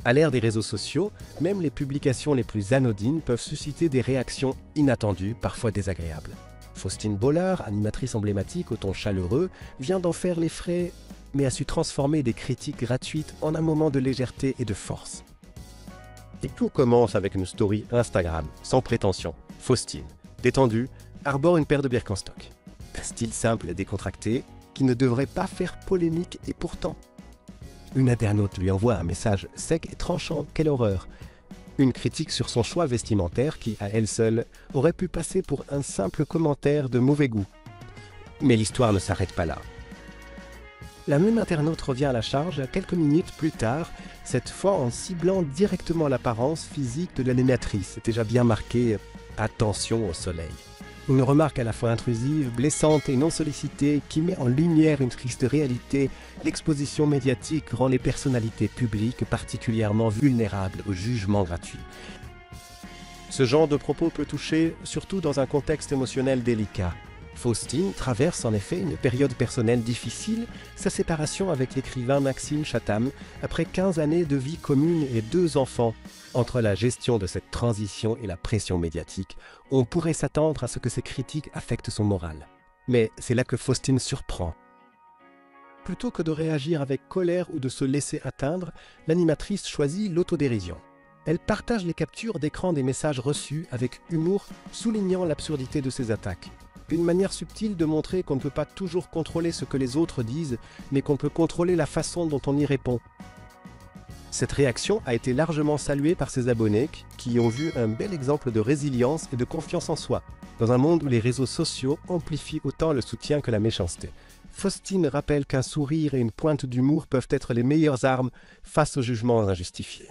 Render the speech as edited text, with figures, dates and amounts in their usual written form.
À l'ère des réseaux sociaux, même les publications les plus anodines peuvent susciter des réactions inattendues, parfois désagréables. Faustine Bollard, animatrice emblématique au ton chaleureux, vient d'en faire les frais, mais a su transformer des critiques gratuites en un moment de légèreté et de force. Et tout commence avec une story Instagram, sans prétention. Faustine, détendue, arbore une paire de Birkenstock. Un style simple et décontracté, qui ne devrait pas faire polémique et pourtant. Une internaute lui envoie un message sec et tranchant, quelle horreur! Une critique sur son choix vestimentaire qui, à elle seule, aurait pu passer pour un simple commentaire de mauvais goût. Mais l'histoire ne s'arrête pas là. La même internaute revient à la charge quelques minutes plus tard, cette fois en ciblant directement l'apparence physique de l'animatrice, déjà bien marquée « Attention au soleil ». Une remarque à la fois intrusive, blessante et non sollicitée qui met en lumière une triste réalité. L'exposition médiatique rend les personnalités publiques particulièrement vulnérables au jugement gratuit. Ce genre de propos peut toucher, surtout dans un contexte émotionnel délicat. Faustine traverse en effet une période personnelle difficile, sa séparation avec l'écrivain Maxime Chatham, après 15 années de vie commune et 2 enfants. Entre la gestion de cette transition et la pression médiatique, on pourrait s'attendre à ce que ces critiques affectent son moral. Mais c'est là que Faustine surprend. Plutôt que de réagir avec colère ou de se laisser atteindre, l'animatrice choisit l'autodérision. Elle partage les captures d'écran des messages reçus avec humour, soulignant l'absurdité de ses attaques. Une manière subtile de montrer qu'on ne peut pas toujours contrôler ce que les autres disent, mais qu'on peut contrôler la façon dont on y répond. Cette réaction a été largement saluée par ses abonnés qui ont vu un bel exemple de résilience et de confiance en soi, dans un monde où les réseaux sociaux amplifient autant le soutien que la méchanceté. Faustine rappelle qu'un sourire et une pointe d'humour peuvent être les meilleures armes face aux jugements injustifiés.